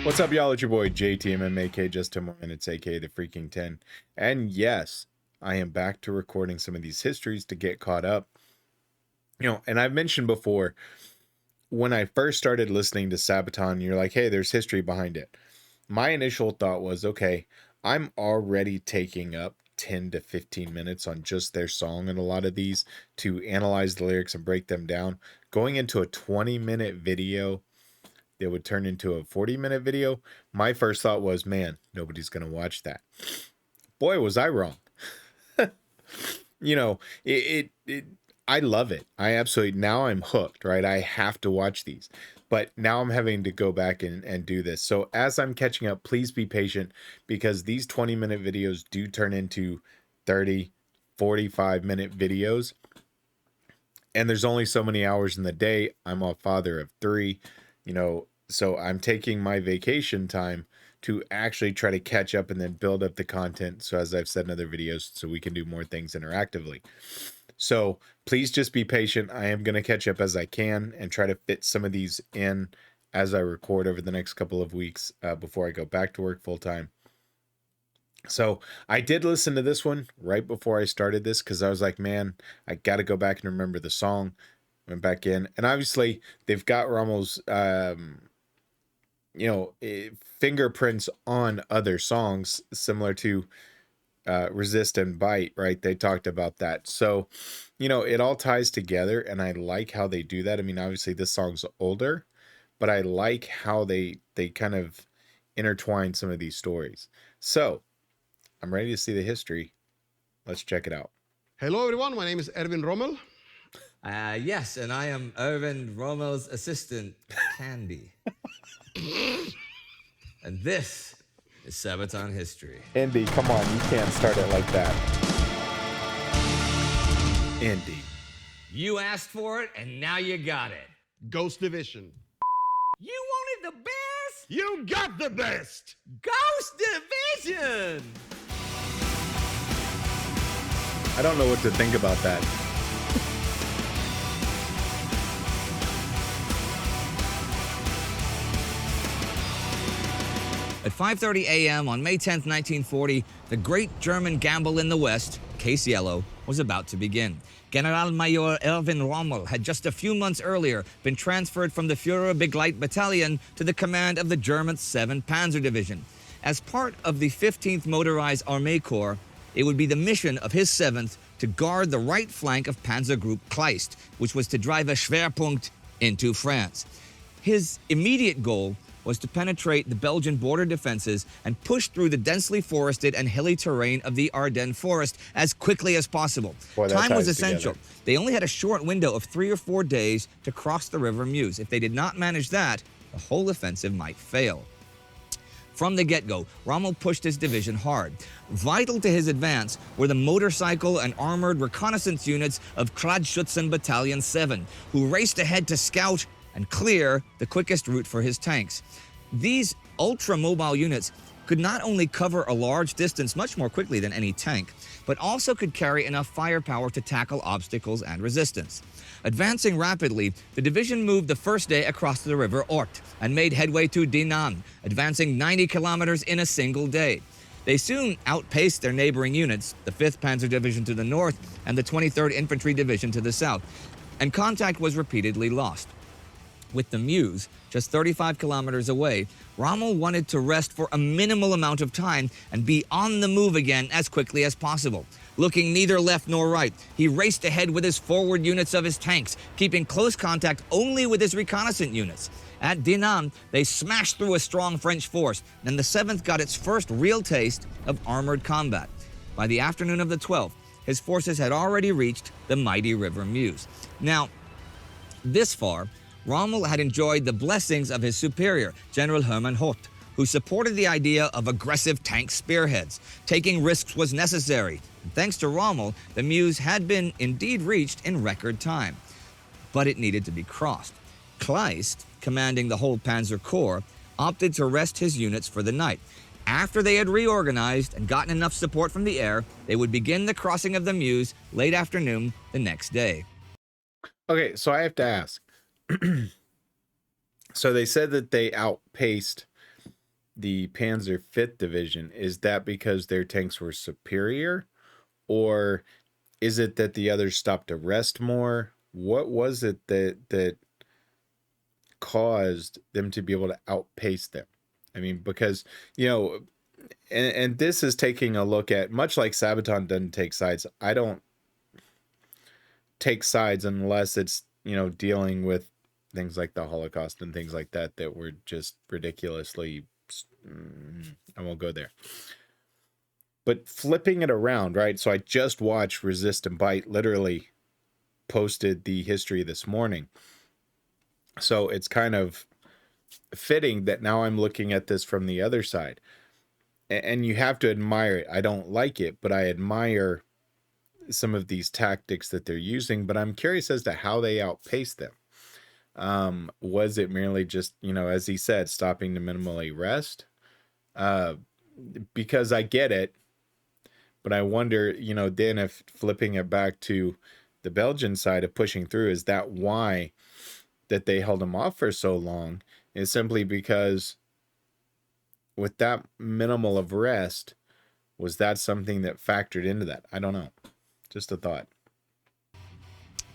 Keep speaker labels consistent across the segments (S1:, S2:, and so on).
S1: What's up, y'all? It's your boy JTMM, aka Just 10 More Minutes, aka The Freaking 10. And yes, I am back to recording some of these histories to get caught up. You know, and I've mentioned before, when I first started listening to Sabaton, you're like, hey, there's history behind it. My initial thought was, okay, I'm already taking up 10 to 15 minutes on just their song and a lot of these to analyze the lyrics and break them down. Going into a 20-minute video, it would turn into a 40-minute video. My first thought was, man, nobody's going to watch that. Boy, was I wrong. You know, I love it. I absolutely, now I'm hooked, right? I have to watch these. But now I'm having to go back and do this. So as I'm catching up, please be patient, because these 20-minute videos do turn into 30, 45-minute videos. And there's only so many hours in the day. I'm a father of 3. You know, so I'm taking my vacation time to actually try to catch up and then build up the content. So as I've said in other videos, so we can do more things interactively. So please just be patient. I am going to catch up as I can and try to fit some of these in as I record over the next couple of weeks before I go back to work full time. So I did listen to this one right before I started this, because I was like, man, I got to go back and remember the song. Went back in, and obviously they've got Rommel's, fingerprints on other songs similar to Resist and Bite, right? They talked about that. So, you know, it all ties together, and I like how they do that. I mean, obviously this song's older, but I like how they kind of intertwine some of these stories. So I'm ready to see the history. Let's check it out.
S2: Hello, everyone. My name is Erwin Rommel.
S3: Yes, and I am Erwin Rommel's assistant, Candy. And this is Sabaton History.
S1: Indy, come on, you can't start it like that. Indy.
S3: You asked for it, and now you got it.
S2: Ghost Division.
S3: You wanted the best?
S2: You got the best!
S3: Ghost Division!
S1: I don't know what to think about that.
S3: At 5:30 a.m. on May 10th, 1940, the great German gamble in the West, Case Yellow, was about to begin. Generalmajor Erwin Rommel had just a few months earlier been transferred from the Führer Begleit Battalion to the command of the German 7th Panzer Division. As part of the 15th Motorized Armee Corps, it would be the mission of his 7th to guard the right flank of Panzer Group Kleist, which was to drive a Schwerpunkt into France. His immediate goal was to penetrate the Belgian border defenses and push through the densely forested and hilly terrain of the Ardennes forest as quickly as possible.
S1: Boy,
S3: Time was essential.
S1: Together.
S3: They only had a short window of 3 or 4 days to cross the river Muse. If they did not manage that, the whole offensive might fail. From the get-go, Rommel pushed his division hard. Vital to his advance were the motorcycle and armored reconnaissance units of Kradschützen Battalion 7, who raced ahead to scout and clear the quickest route for his tanks. These ultra-mobile units could not only cover a large distance much more quickly than any tank, but also could carry enough firepower to tackle obstacles and resistance. Advancing rapidly, the division moved the first day across the river Ort and made headway to Dinant, advancing 90 kilometers in a single day. They soon outpaced their neighboring units, the 5th Panzer Division to the north and the 23rd Infantry Division to the south, and contact was repeatedly lost. With the Muse just 35 kilometers away, Rommel wanted to rest for a minimal amount of time and be on the move again as quickly as possible. Looking neither left nor right, he raced ahead with his forward units of his tanks, keeping close contact only with his reconnaissance units. At Dinant, they smashed through a strong French force, and the 7th got its first real taste of armored combat. By the afternoon of the 12th, his forces had already reached the mighty river Muse. Now, this far, Rommel had enjoyed the blessings of his superior, General Hermann Hoth, who supported the idea of aggressive tank spearheads. Taking risks was necessary, and thanks to Rommel, the Muse had been indeed reached in record time. But it needed to be crossed. Kleist, commanding the whole Panzer Corps, opted to rest his units for the night. After they had reorganized and gotten enough support from the air, they would begin the crossing of the Muse late afternoon the next day.
S1: Okay, so I have to ask. So they said that they outpaced the Panzer Fifth Division, is that because their tanks were superior, or is it that the others stopped to rest more? What was it that caused them to be able to outpace them? I mean, because, you know, and this is taking a look at, much like Sabaton doesn't take sides, I don't take sides unless it's, you know, dealing with things like the Holocaust and things like that that were just ridiculously, I won't go there. But flipping it around, right? So I just watched Resist and Bite, literally posted the history this morning. So it's kind of fitting that now I'm looking at this from the other side. And you have to admire it. I don't like it, but I admire some of these tactics that they're using. But I'm curious as to how they outpace them. Was it merely just, you know, as he said, stopping to minimally rest? Because I get it, but I wonder, you know, then if flipping it back to the Belgian side of pushing through, is that why that they held him off for so long? Is simply because with that minimal of rest, was that something that factored into that? I don't know. Just a thought.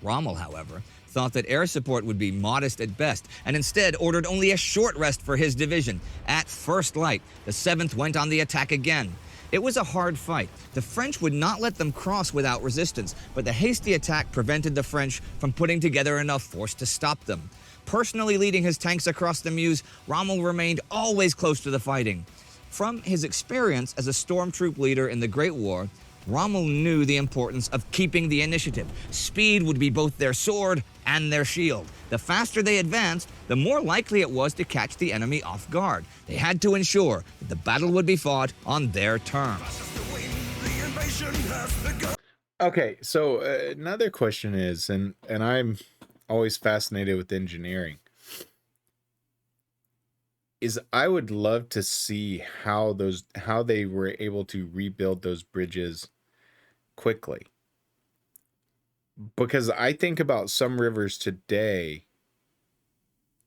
S3: Rommel, however, thought that air support would be modest at best, and instead ordered only a short rest for his division. At first light, the 7th went on the attack again. It was a hard fight. The French would not let them cross without resistance, but the hasty attack prevented the French from putting together enough force to stop them. Personally leading his tanks across the Muse, Rommel remained always close to the fighting. From his experience as a stormtroop leader in the Great War, Rommel knew the importance of keeping the initiative. Speed would be both their sword and their shield. The faster they advanced, the more likely it was to catch the enemy off guard. They had to ensure that the battle would be fought on their terms.
S1: Okay, so another question is, and I'm always fascinated with engineering, is I would love to see how they were able to rebuild those bridges quickly. Because I think about some rivers today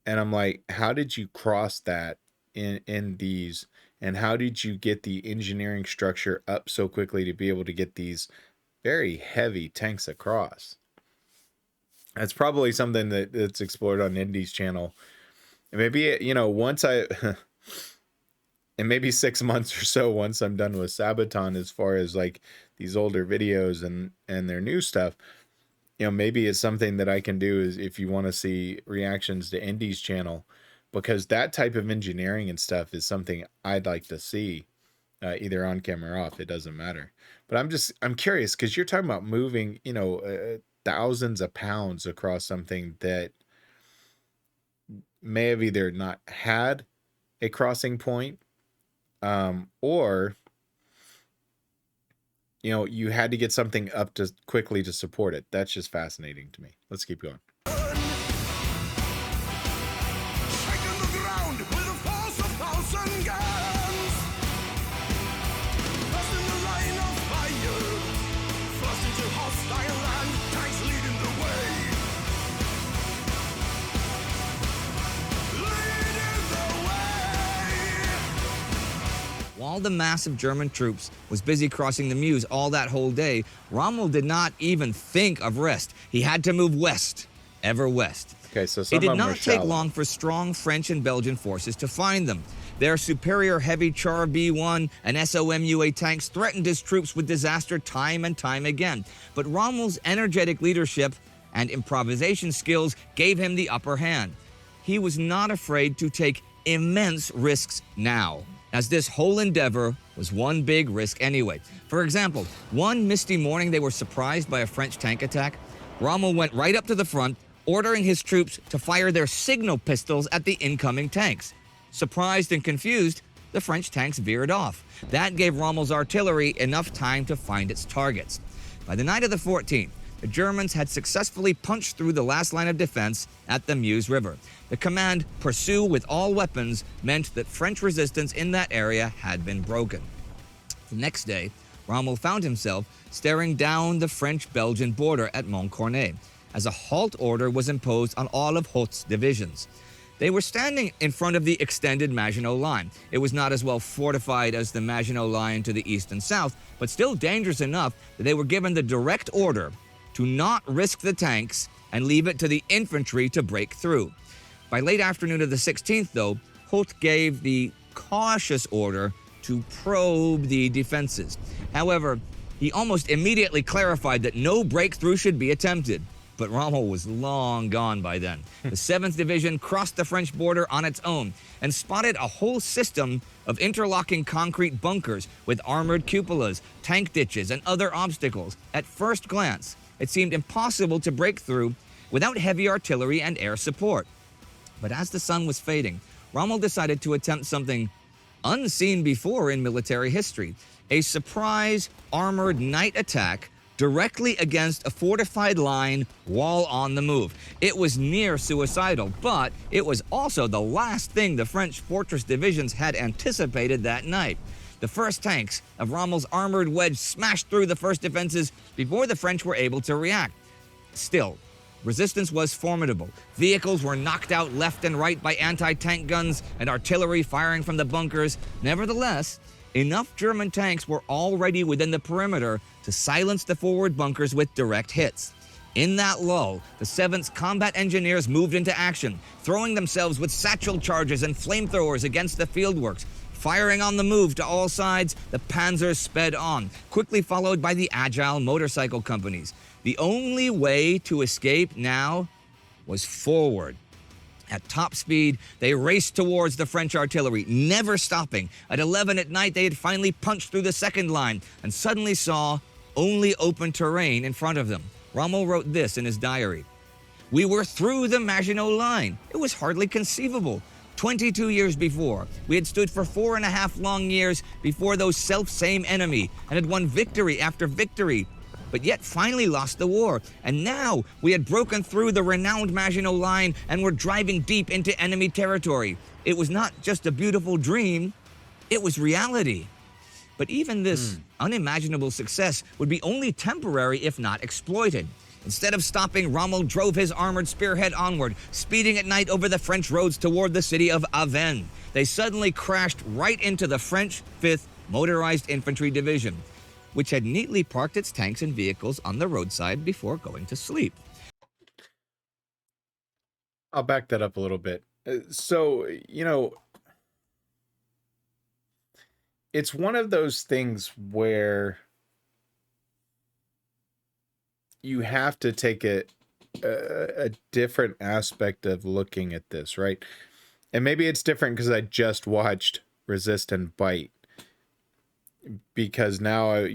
S1: and I'm like, how did you cross that in these, and how did you get the engineering structure up so quickly to be able to get these very heavy tanks across? That's probably something that's explored on Indy's channel. And maybe, you know, once I, in maybe 6 months or so, once I'm done with Sabaton, as far as like these older videos and their new stuff, you know, maybe it's something that I can do is if you want to see reactions to Indy's channel, because that type of engineering and stuff is something I'd like to see, either on camera or off. It doesn't matter. But I'm curious, because you're talking about moving, you know, thousands of pounds across something that may have either not had a crossing point, or, you know, you had to get something up to quickly to support it. That's just fascinating to me. Let's keep going.
S3: While the mass of German troops was busy crossing the Muse all that whole day, Rommel did not even think of rest. He had to move west, ever west.
S1: Okay, so some
S3: it did
S1: of them
S3: not take long for strong French and Belgian forces to find them. Their superior heavy Char B-1 and SOMUA tanks threatened his troops with disaster time and time again. But Rommel's energetic leadership and improvisation skills gave him the upper hand. He was not afraid to take immense risks now, as this whole endeavor was one big risk anyway. For example, one misty morning they were surprised by a French tank attack. Rommel went right up to the front, ordering his troops to fire their signal pistols at the incoming tanks. Surprised and confused, the French tanks veered off. That gave Rommel's artillery enough time to find its targets. By the night of the 14th, the Germans had successfully punched through the last line of defense at the Muse River. The command, "Pursue with all weapons," meant that French resistance in that area had been broken. The next day, Rommel found himself staring down the French-Belgian border at Montcornet, as a halt order was imposed on all of Hoth's divisions. They were standing in front of the extended Maginot Line. It was not as well fortified as the Maginot Line to the east and south, but still dangerous enough that they were given the direct order to not risk the tanks and leave it to the infantry to break through. By late afternoon of the 16th, though, Holt gave the cautious order to probe the defenses. However, he almost immediately clarified that no breakthrough should be attempted. But Rommel was long gone by then. The 7th Division crossed the French border on its own and spotted a whole system of interlocking concrete bunkers with armored cupolas, tank ditches, and other obstacles. At first glance, it seemed impossible to break through without heavy artillery and air support. But as the sun was fading, Rommel decided to attempt something unseen before in military history: a surprise armored night attack directly against a fortified line while on the move. It was near suicidal, but it was also the last thing the French fortress divisions had anticipated that night. The first tanks of Rommel's armored wedge smashed through the first defenses before the French were able to react. Still, resistance was formidable. Vehicles were knocked out left and right by anti-tank guns and artillery firing from the bunkers. Nevertheless, enough German tanks were already within the perimeter to silence the forward bunkers with direct hits. In that lull, the 7th's combat engineers moved into action, throwing themselves with satchel charges and flamethrowers against the fieldworks. Firing on the move to all sides, the panzers sped on, quickly followed by the agile motorcycle companies. The only way to escape now was forward. At top speed, they raced towards the French artillery, never stopping. At 11 at night, they had finally punched through the second line and suddenly saw only open terrain in front of them. Rommel wrote this in his diary: "We were through the Maginot Line. It was hardly conceivable. 22 years before, we had stood for 4.5 long years before those self-same enemy and had won victory after victory, but yet finally lost the war. And now we had broken through the renowned Maginot Line and were driving deep into enemy territory. It was not just a beautiful dream, it was reality." But even this unimaginable success would be only temporary if not exploited. Instead of stopping, Rommel drove his armored spearhead onward, speeding at night over the French roads toward the city of Avesnes. They suddenly crashed right into the French 5th Motorized Infantry Division, which had neatly parked its tanks and vehicles on the roadside before going to sleep.
S1: I'll back that up a little bit. So, it's one of those things where you have to take a different aspect of looking at this, right? And maybe it's different because I just watched Resist and Bite. Because now,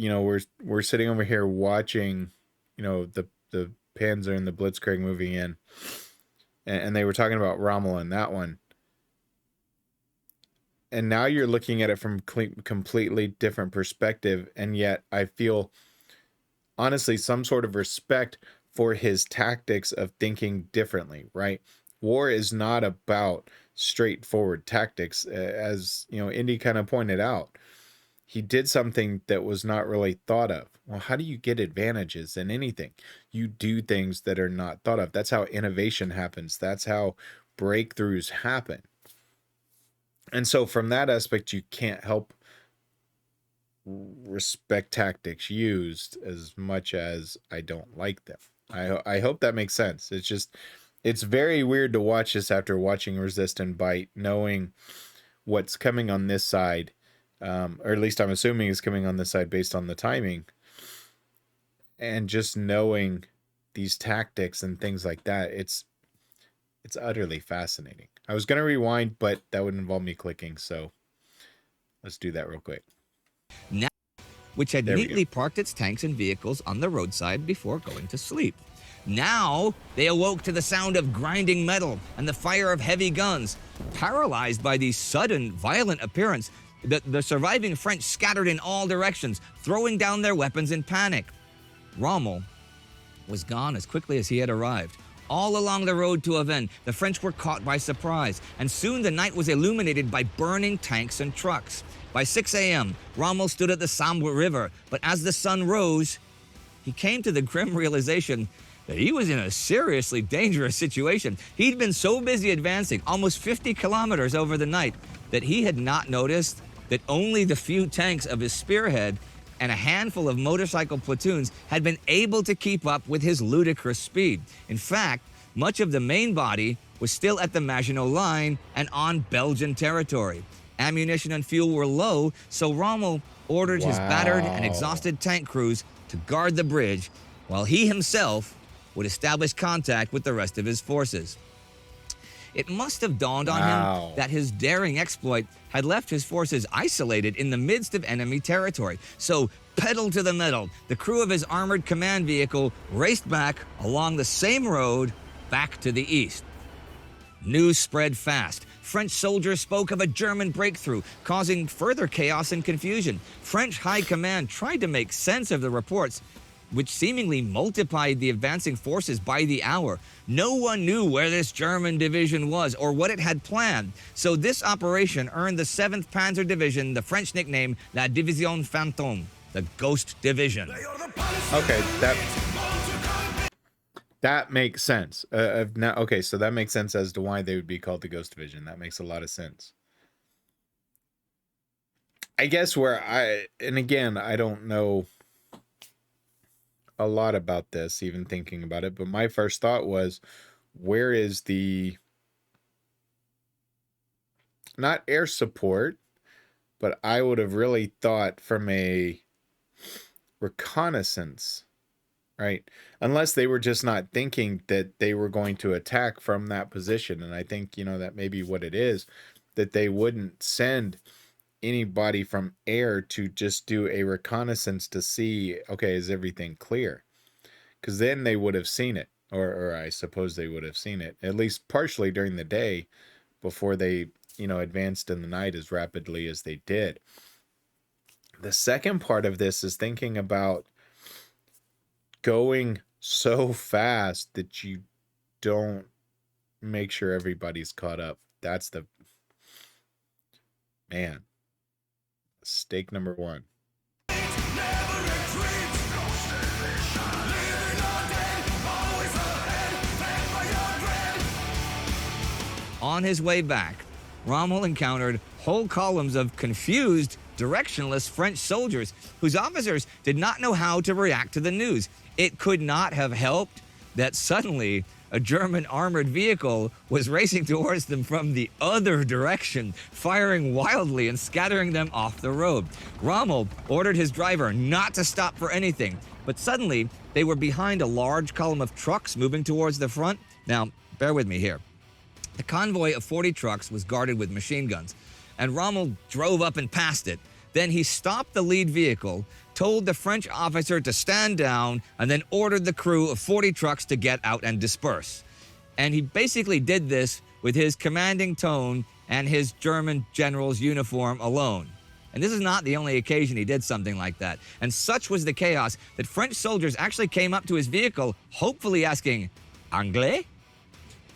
S1: we're sitting over here watching, the Panzer and the Blitzkrieg movie and they were talking about Rommel in that one. And now you're looking at it from completely different perspective, and yet I feel, honestly, some sort of respect for his tactics of thinking differently, right? War is not about straightforward tactics, as, Indy kind of pointed out. He did something that was not really thought of. Well, how do you get advantages in anything? You do things that are not thought of. That's how innovation happens. That's how breakthroughs happen. And so from that aspect, you can't help respect tactics used as much as I don't like them. I hope that makes sense. It's very weird to watch this after watching Resist and Bite, knowing what's coming on this side. Or at least I'm assuming is coming on this side based on the timing. And just knowing these tactics and things like that, it's utterly fascinating. I was going to rewind, but that would involve me clicking, so let's do that real quick.
S3: Now, which had neatly parked its tanks and vehicles on the roadside before going to sleep. Now they awoke to the sound of grinding metal and the fire of heavy guns. Paralyzed by the sudden, violent appearance, the surviving French scattered in all directions, throwing down their weapons in panic. Rommel was gone as quickly as he had arrived. All along the road to Avesnes, the French were caught by surprise, and soon the night was illuminated by burning tanks and trucks. By 6 a.m., Rommel stood at the Sambre River, but as the sun rose, he came to the grim realization that he was in a seriously dangerous situation. He'd been so busy advancing almost 50 kilometers over the night that he had not noticed that only the few tanks of his spearhead and a handful of motorcycle platoons had been able to keep up with his ludicrous speed. In fact, much of the main body was still at the Maginot Line and on Belgian territory. Ammunition and fuel were low, so Rommel ordered his battered and exhausted tank crews to guard the bridge, while he himself would establish contact with the rest of his forces. It must have dawned on him that his daring exploit had left his forces isolated in the midst of enemy territory. So, pedal to the metal, the crew of his armored command vehicle raced back along the same road back to the east. News spread fast. French soldiers spoke of a German breakthrough, causing further chaos and confusion. French high command tried to make sense of the reports, which seemingly multiplied the advancing forces by the hour. No one knew where this German division was or what it had planned, so this operation earned the 7th Panzer Division the French nickname La Division Fantôme, the Ghost Division.
S1: Okay, that makes sense. Now, okay, so that makes sense as to why they would be called the Ghost Division. That makes a lot of sense. I guess and again, I don't know a lot about this, even thinking about it, but my first thought was, where is the, not air support, but I would have really thought from a reconnaissance, right? Unless they were just not thinking that they were going to attack from that position. And I think, that may be what it is, that they wouldn't send anybody from air to just do a reconnaissance to see, okay, is everything clear? Because then they would have seen it, or I suppose they would have seen it, at least partially during the day, before they, advanced in the night as rapidly as they did. The second part of this is thinking about going so fast that you don't make sure everybody's caught up. That's the, man, mistake number one.
S3: On his way back, Rommel encountered whole columns of confused, directionless French soldiers whose officers did not know how to react to the news. It could not have helped that suddenly a German armored vehicle was racing towards them from the other direction, firing wildly and scattering them off the road. Rommel ordered his driver not to stop for anything, but suddenly they were behind a large column of trucks moving towards the front. Now, bear with me here. The convoy of 40 trucks was guarded with machine guns, and Rommel drove up and passed it. Then he stopped the lead vehicle, told the French officer to stand down, and then ordered the crew of 40 trucks to get out and disperse. And he basically did this with his commanding tone and his German general's uniform alone. And this is not the only occasion he did something like that. And such was the chaos that French soldiers actually came up to his vehicle, hopefully asking, "Anglais?"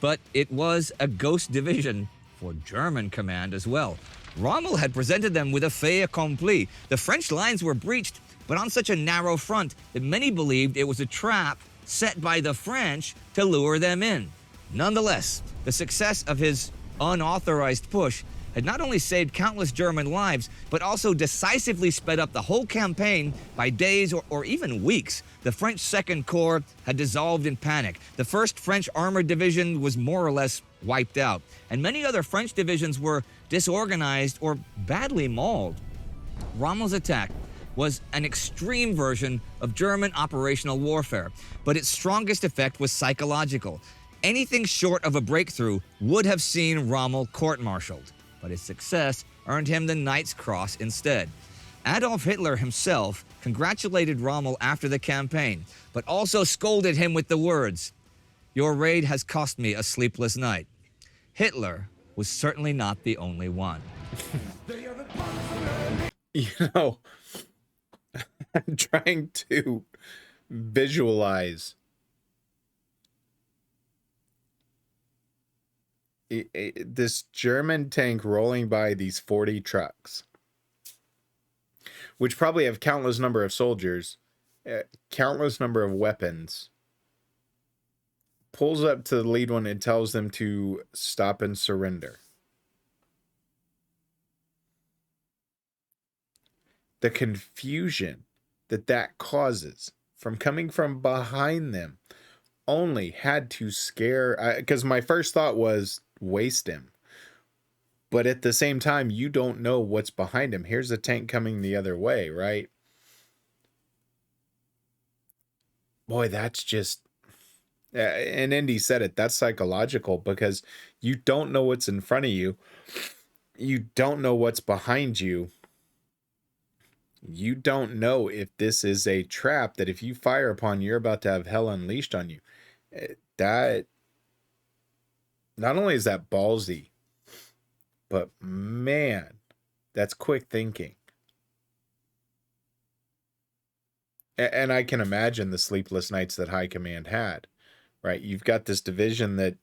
S3: But it was a ghost division for German command as well. Rommel had presented them with a fait accompli. The French lines were breached, but on such a narrow front that many believed it was a trap set by the French to lure them in. Nonetheless, the success of his unauthorized push had not only saved countless German lives, but also decisively sped up the whole campaign by days or even weeks. The French Second Corps had dissolved in panic. The 1st French Armored Division was more or less wiped out, and many other French divisions were disorganized or badly mauled. Rommel's attack was an extreme version of German operational warfare, but its strongest effect was psychological. Anything short of a breakthrough would have seen Rommel court-martialed, but his success earned him the Knight's Cross instead. Adolf Hitler himself congratulated Rommel after the campaign, but also scolded him with the words, "Your raid has cost me a sleepless night." Hitler was certainly not the only one.
S1: I'm trying to visualize this German tank rolling by these 40 trucks, which probably have countless number of soldiers, countless number of weapons, pulls up to the lead one and tells them to stop and surrender. The confusion that causes from coming from behind them only had to scare, because my first thought was waste him. But at the same time, you don't know what's behind him. Here's a tank coming the other way, right? Boy, that's just... And Indy said it, that's psychological, because you don't know what's in front of you. You don't know what's behind you. You don't know if this is a trap that if you fire upon, you're about to have hell unleashed on you. That... Not only is that ballsy, but man, that's quick thinking. And I can imagine the sleepless nights that High Command had, right? You've got this division that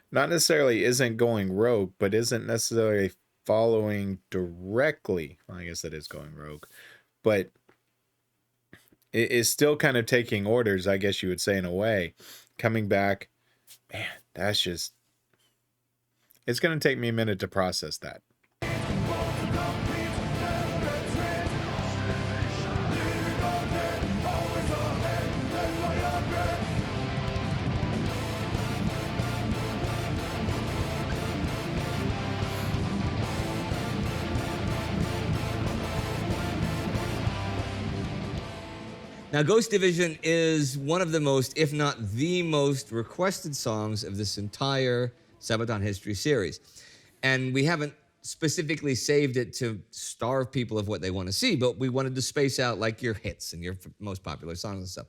S1: not necessarily isn't going rogue, but isn't necessarily following directly. Well, I guess that is going rogue, but it is still kind of taking orders, I guess you would say, in a way. Coming back, man, that's just... It's going to take me a minute to process that.
S3: Now, Ghost Division is one of the most, if not the most, requested songs of this entire Sabaton History series. And we haven't specifically saved it to starve people of what they want to see, but we wanted to space out like your hits and your most popular songs and stuff.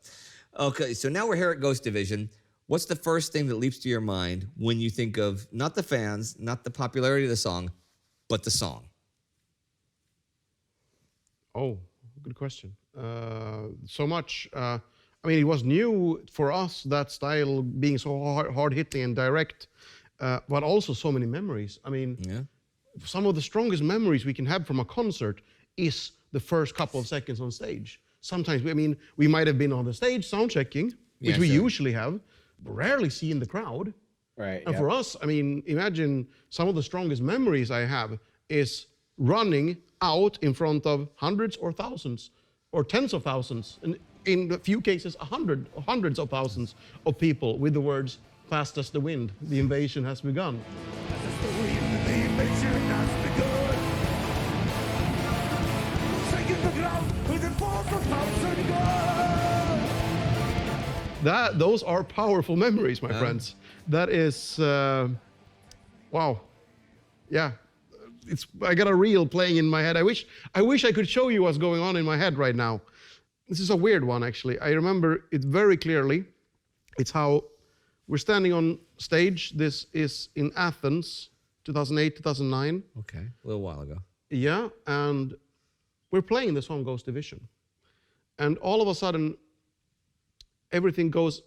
S3: Okay, so now we're here at Ghost Division. What's the first thing that leaps to your mind when you think of not the fans, not the popularity of the song, but the song?
S2: Oh, good question. So much. I mean, it was new for us, that style being so hard-hitting and direct, but also so many memories. I mean, some of the strongest memories we can have from a concert is the first couple of seconds on stage. Sometimes, I mean, we might have been on the stage sound checking, which we usually have, but rarely see in the crowd.
S1: Right.
S2: And for us, I mean, imagine some of the strongest memories I have is running out in front of hundreds or thousands or tens of thousands, and in a few cases, hundreds of thousands of people with the words, "Fast as the wind, the invasion has begun." Those are powerful memories, my friends. That is, wow. Yeah. I got a reel playing in my head. I wish I could show you what's going on in my head right now. This is a weird one, actually. I remember it very clearly. It's how we're standing on stage. This is in Athens, 2008, 2009.
S3: Okay, a little while ago.
S2: Yeah, and we're playing the song Ghost Division. And all of a sudden, everything goes...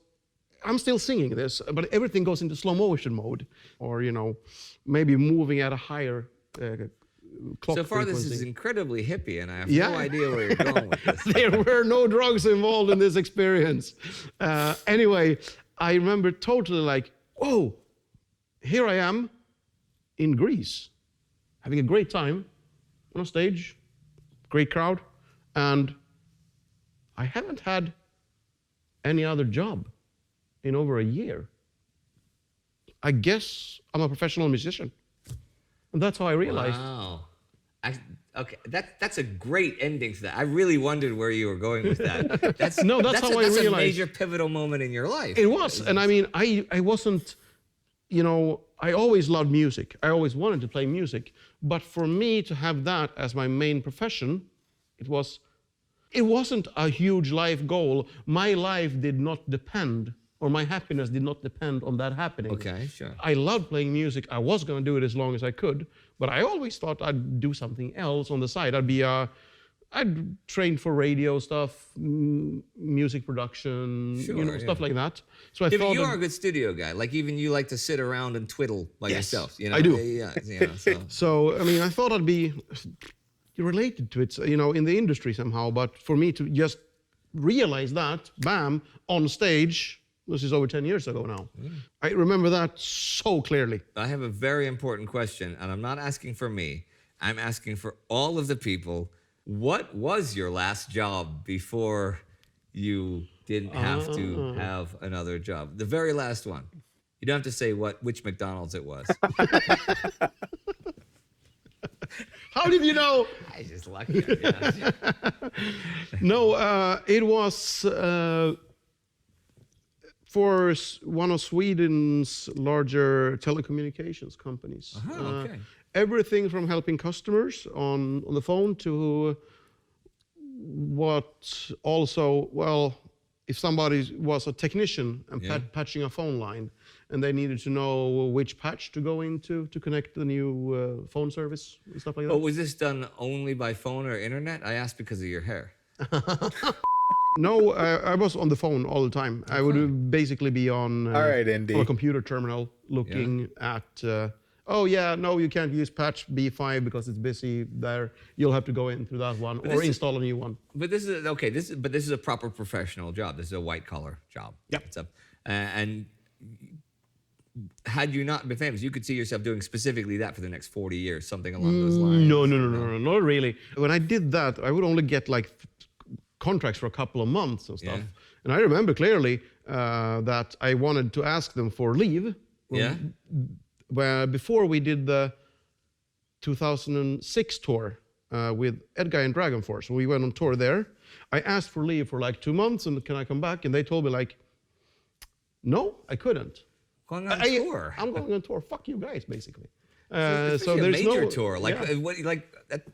S2: I'm still singing this, but everything goes into slow motion mode. Or, you know, maybe moving at a higher... clock
S3: so far,
S2: frequency.
S3: this is incredibly hippie, and I have no idea where you're going with this.
S2: There were no drugs involved in this experience. Anyway, I remember totally like, whoa, here I am in Greece, having a great time on a stage, great crowd, and I haven't had any other job in over a year. I guess I'm a professional musician. And that's how I realized.
S3: Wow. Okay, that's a great ending to that. I really wondered where you were going with that. That's
S2: how I realized.
S3: That's a major pivotal moment in your life.
S2: It was, and I mean, I wasn't, you know, I always loved music. I always wanted to play music. But for me to have that as my main profession, it wasn't a huge life goal. My life did not depend, or my happiness did not depend on that happening.
S3: Okay, sure.
S2: I loved playing music. I was going to do it as long as I could, but I always thought I'd do something else on the side. I'd train for radio stuff, music production, stuff like that. So I thought
S3: you are a good studio guy. Like even you like to sit around and twiddle by yourself. You know?
S2: I do. So I mean, I thought I'd be related to it, you know, in the industry somehow. But for me to just realize that, bam, on stage, This is over 10 years ago now. I remember that so clearly.
S3: I have a very important question, and I'm not asking for me. I'm asking for all of the people. What was your last job before you didn't have to have another job? The very last one. You don't have to say which McDonald's it was.
S2: How did you know?
S3: I just lucky. Yeah.
S2: No, it was for one of Sweden's larger telecommunications companies.
S3: Okay.
S2: Everything from helping customers on the phone to what also, well, if somebody was a technician and patching a phone line and they needed to know which patch to go into to connect the new phone service and stuff like that.
S3: Oh, was this done only by phone or internet? I asked because of your hair.
S2: No, I was on the phone all the time. I would basically be on
S1: All right, Indy.
S2: on a computer terminal looking at, oh yeah, no, you can't use patch B5 because it's busy there. You'll have to go in through that one or install a new one.
S3: But this is okay. This is a proper professional job. This is a white collar job.
S2: Yep.
S3: And had you not been famous, you could see yourself doing specifically that for the next 40 years, something along those lines.
S2: No, not really. When I did that, I would only get like contracts for a couple of months and stuff.
S3: Yeah.
S2: And I remember clearly that I wanted to ask them for leave.
S3: Yeah.
S2: Where before we did the 2006 tour with Edguy and Dragon Force, we went on tour there. I asked for leave for like 2 months and can I come back? And they told me like, no, I couldn't.
S3: Going on tour.
S2: I'm going on tour. Fuck you guys, basically.
S3: So
S2: there's
S3: a major
S2: no
S3: tour, like
S2: yeah.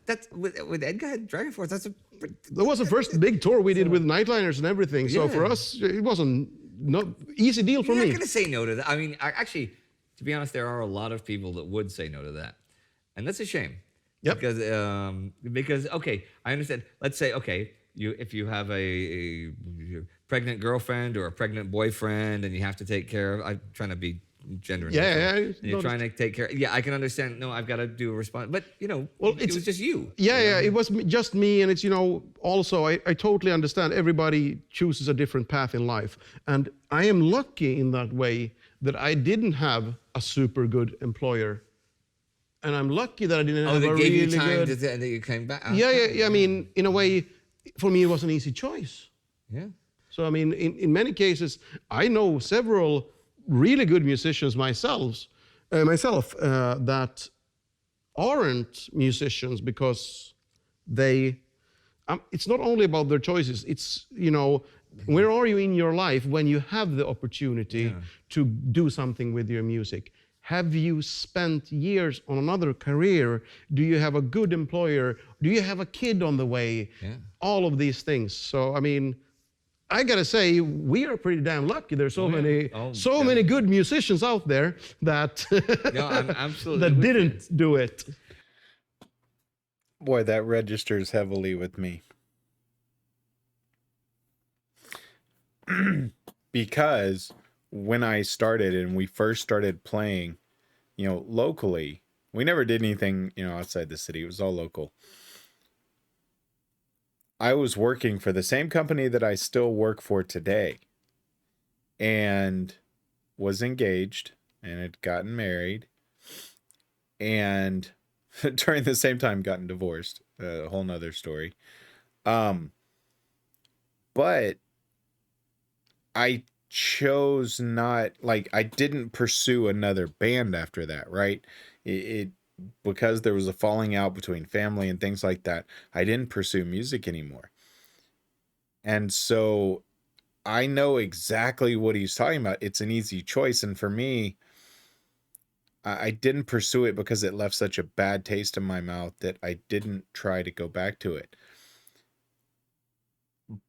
S3: that's with Edguy and Dragon Force. That's a
S2: That was the first big tour we did with Nightliners and everything. So
S3: Yeah.
S2: for us, it wasn't no easy deal for
S3: You're
S2: me.
S3: not going to say no to that. I mean, actually, to be honest, there are a lot of people that would say no to that, and that's a shame.
S2: Yep.
S3: Because okay, I understand. Let's say okay, if you have a pregnant girlfriend or a pregnant boyfriend, and you have to take care of. I'm trying to be gender neutral.
S2: Yeah.
S3: And you're trying to take care. Yeah, I can understand. No, I've got to do a response. But
S2: Well,
S3: it was just you.
S2: Yeah, it was just me, and it's also I totally understand. Everybody chooses a different path in life, and I am lucky in that way that I didn't have a super good employer, and I'm lucky that I didn't have
S3: they
S2: a
S3: gave
S2: really
S3: you time
S2: good.
S3: that you came back.
S2: Yeah. I mean, in a way, for me, it was an easy choice.
S3: Yeah.
S2: So I mean, in many cases, I know several really good musicians myself that aren't musicians because they. It's not only about their choices. It's where are you in your life when you have the opportunity to do something with your music? Have you spent years on another career? Do you have a good employer? Do you have a kid on the way?
S3: Yeah.
S2: All of these things. So I mean, I gotta say we are pretty damn lucky. There's so many good musicians out there that
S3: I'm absolutely
S2: that
S3: with you.
S2: didn't do it.
S1: Boy, that registers heavily with me. Because when I started and we first started playing, locally, we never did anything, outside the city. It was all local. I was working for the same company that I still work for today and was engaged and had gotten married and during the same time gotten divorced. A whole nother story. But I chose not, I didn't pursue another band after that, right? It because there was a falling out between family and things like that, I didn't pursue music anymore. And so I know exactly what he's talking about. It's an easy choice. And for me, I didn't pursue it because it left such a bad taste in my mouth that I didn't try to go back to it.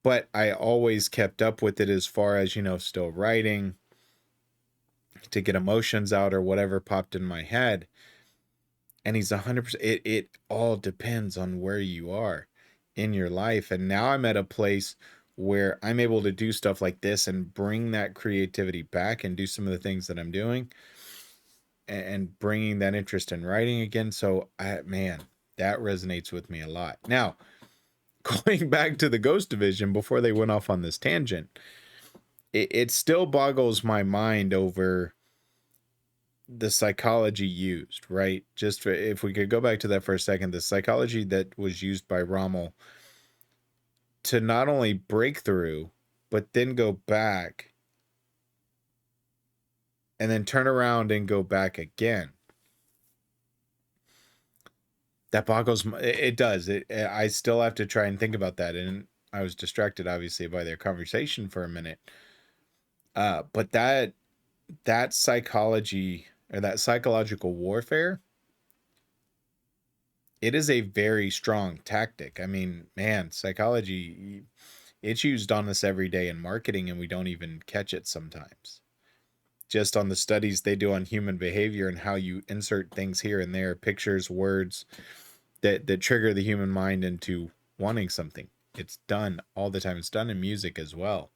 S1: But I always kept up with it as far as, still writing to get emotions out or whatever popped in my head. And he's 100%. It all depends on where you are in your life. And now I'm at a place where I'm able to do stuff like this and bring that creativity back and do some of the things that I'm doing and bringing that interest in writing again. So, that resonates with me a lot. Now, going back to the Ghost Division before they went off on this tangent, it still boggles my mind over the psychology used, right? Just for, if we could go back to that for a second, the psychology that was used by Rommel to not only break through, but then go back and then turn around and go back again. That boggles my, it does. I still have to try and think about that. And I was distracted, obviously, by their conversation for a minute. But that psychology, or that psychological warfare, it is a very strong tactic. I mean, man, psychology, it's used on us every day in marketing, and we don't even catch it sometimes. Just on the studies they do on human behavior and how you insert things here and there, pictures, words that trigger the human mind into wanting something. It's done all the time. It's done in music as well.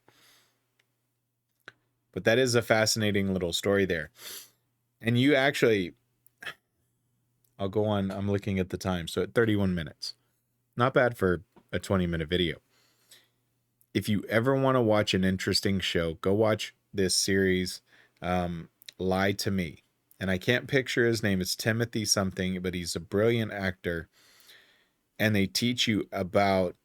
S1: But that is a fascinating little story there. And you actually, I'll go on. I'm looking at the time. So at 31 minutes, not bad for a 20-minute video. If you ever want to watch an interesting show, go watch this series, Lie to Me. And I can't picture his name. It's Timothy something, but he's a brilliant actor. And they teach you about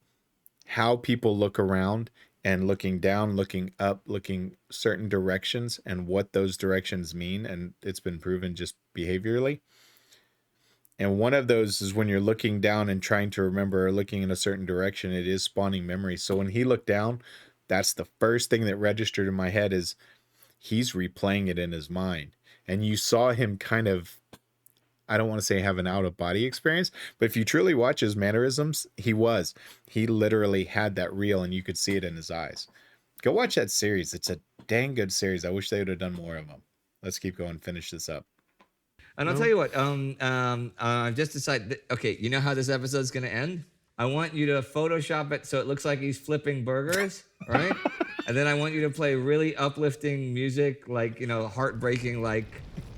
S1: how people look around and looking down, looking up, looking certain directions, and what those directions mean. And it's been proven just behaviorally. And one of those is when you're looking down and trying to remember, or looking in a certain direction, it is spawning memories. So when he looked down, that's the first thing that registered in my head, is he's replaying it in his mind. And you saw him kind of, I don't want to say have an out-of-body experience, but if you truly watch his mannerisms, he literally had that reel, and you could see it in his eyes. Go watch that series. It's a dang good series. I wish they would have done more of them. Let's keep going, finish this up.
S3: And I'll tell you what, I've just decided, okay, you know how this episode's gonna end? I want you to Photoshop it so it looks like he's flipping burgers, right? And then I want you to play really uplifting music, like, heartbreaking, like,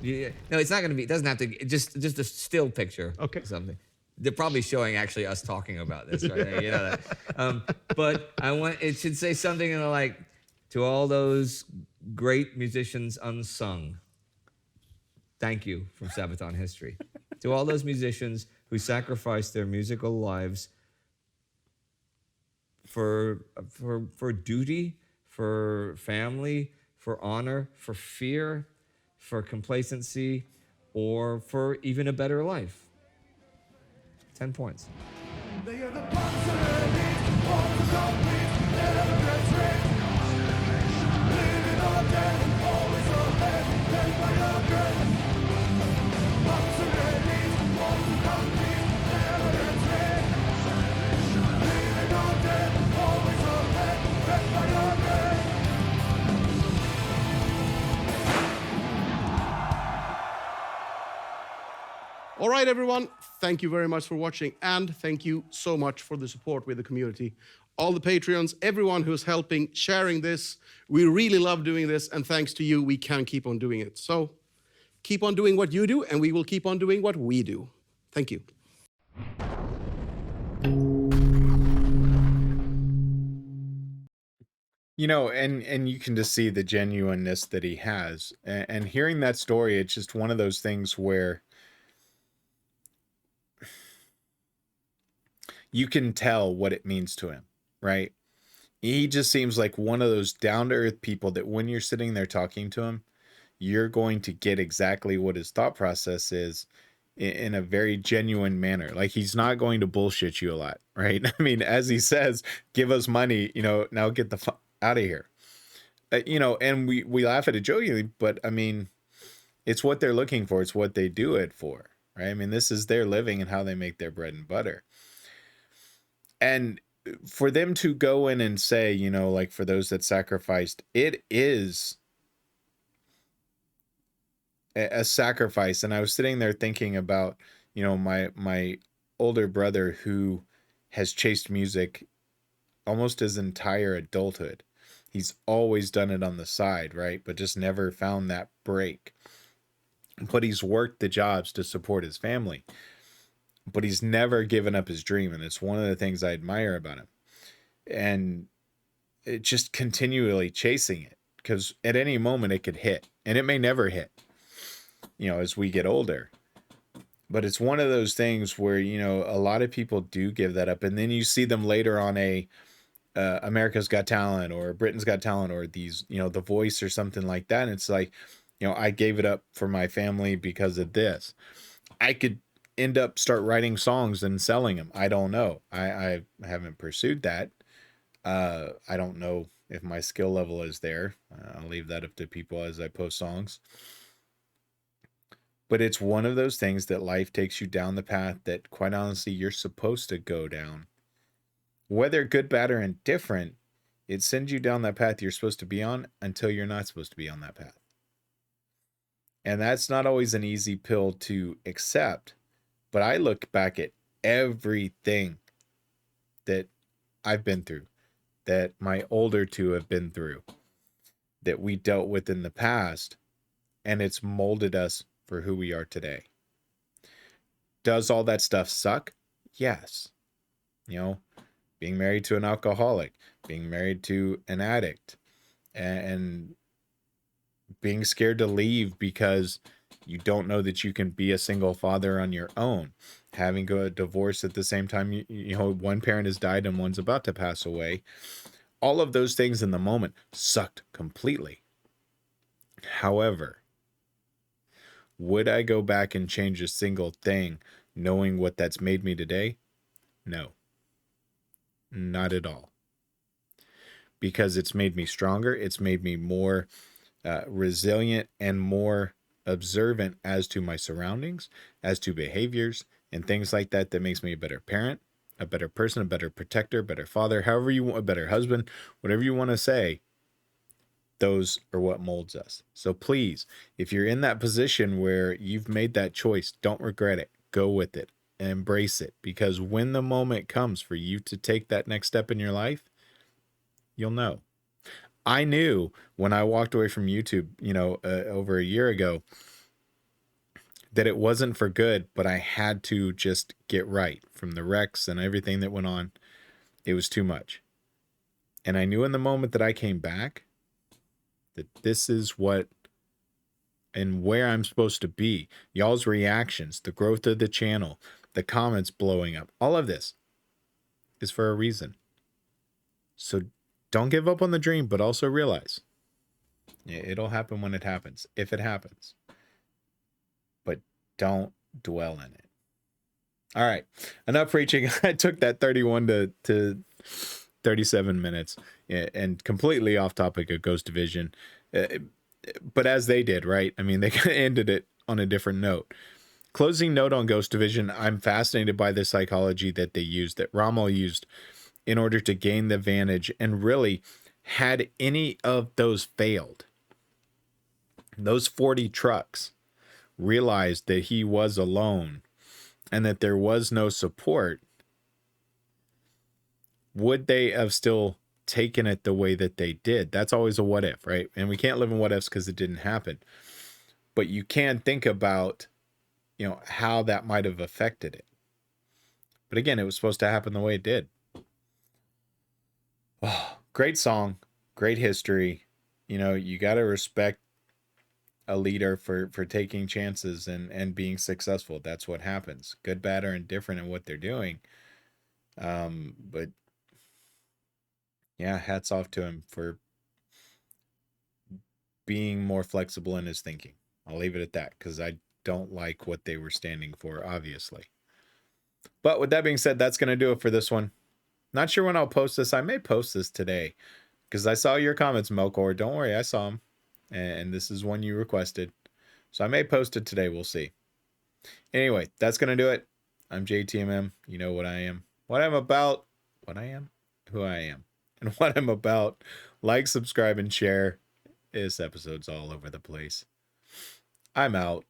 S3: no, it's not gonna be, it doesn't have to, just a still picture.
S2: Okay.
S3: Something. They're probably showing actually us talking about this, right? You know that. But it should say something like, to all those great musicians unsung, thank you from Sabaton history. To all those musicians who sacrificed their musical lives for duty, for family, for honor, for fear, for complacency, or for even a better life. 10 points.
S2: All right, everyone. Thank you very much for watching, and thank you so much for the support with the community. All the Patreons, everyone who's helping, sharing this. We really love doing this, and thanks to you, we can keep on doing it. So keep on doing what you do, and we will keep on doing what we do. Thank you.
S1: And you can just see the genuineness that he has. And hearing that story, it's just one of those things where you can tell what it means to him, right? He just seems like one of those down-to-earth people that when you're sitting there talking to him, you're going to get exactly what his thought process is in a very genuine manner. Like, he's not going to bullshit you a lot, right? I mean, as he says, give us money, now get the fuck out of here. And we laugh at it jokingly, but I mean, it's what they're looking for. It's what they do it for, right? I mean, this is their living and how they make their bread and butter. And for them to go in and say, like, for those that sacrificed, it is a sacrifice. And I was sitting there thinking about, my older brother who has chased music almost his entire adulthood. He's always done it on the side, right? But just never found that break. But he's worked the jobs to support his family. But he's never given up his dream. And it's one of the things I admire about him. And it just continually chasing it. because at any moment it could hit, and it may never hit, as we get older. But it's one of those things where, a lot of people do give that up. And then you see them later on a America's Got Talent or Britain's Got Talent or these, The Voice or something like that. And it's like, I gave it up for my family because of this. I could end up start writing songs and selling them. I don't know. I haven't pursued that. I don't know if my skill level is there. I'll leave that up to people as I post songs. But it's one of those things that life takes you down the path that, quite honestly, you're supposed to go down. Whether good, bad, or indifferent, it sends you down that path you're supposed to be on until you're not supposed to be on that path. And that's not always an easy pill to accept. But I look back at everything that I've been through, that my older two have been through, that we dealt with in the past, and it's molded us for who we are today. Does all that stuff suck? Yes. Being married to an alcoholic, being married to an addict, and being scared to leave because you don't know that you can be a single father on your own, having a divorce at the same time, one parent has died and one's about to pass away. All of those things in the moment sucked completely. However, would I go back and change a single thing knowing what that's made me today? No. Not at all. Because it's made me stronger. It's made me more resilient and more observant as to my surroundings, as to behaviors and things like that. That makes me a better parent, a better person, a better protector, better father, however you want, a better husband, whatever you want to say. Those are what molds us. So please, if you're in that position where you've made that choice, don't regret it. Go with it and embrace it, because when the moment comes for you to take that next step in your life, you'll know. I knew when I walked away from YouTube, over a year ago, that it wasn't for good, but I had to just get right from the wrecks and everything that went on. It was too much. And I knew in the moment that I came back that this is what and where I'm supposed to be. Y'all's reactions, the growth of the channel, the comments blowing up, all of this is for a reason. So don't give up on the dream, but also realize it'll happen when it happens, if it happens. But don't dwell in it. All right, enough preaching. I took that 31 to 37 minutes and completely off topic of Ghost Division. But as they did, right? I mean, they kind of ended it on a different note. Closing note on Ghost Division, I'm fascinated by the psychology that they used, that Rommel used in order to gain the advantage. And really, had any of those failed, those 40 trucks realized that he was alone and that there was no support, would they have still taken it the way that they did? That's always a what if, right? And we can't live in what ifs because it didn't happen. But you can think about, how that might have affected it. But again, it was supposed to happen the way it did. Oh, great song, great history. You got to respect a leader for taking chances and being successful. That's what happens. Good, bad, or indifferent in what they're doing. But yeah, hats off to him for being more flexible in his thinking. I'll leave it at that, because I don't like what they were standing for, obviously. But with that being said, that's going to do it for this one. Not sure when I'll post this. I may post this today, because I saw your comments, Melkor. Don't worry, I saw them. And this is one you requested. So I may post it today. We'll see. Anyway, that's going to do it. I'm JTMM. You know what I am. What I'm about. What I am. Who I am. And what I'm about. Like, subscribe, and share. This episode's all over the place. I'm out.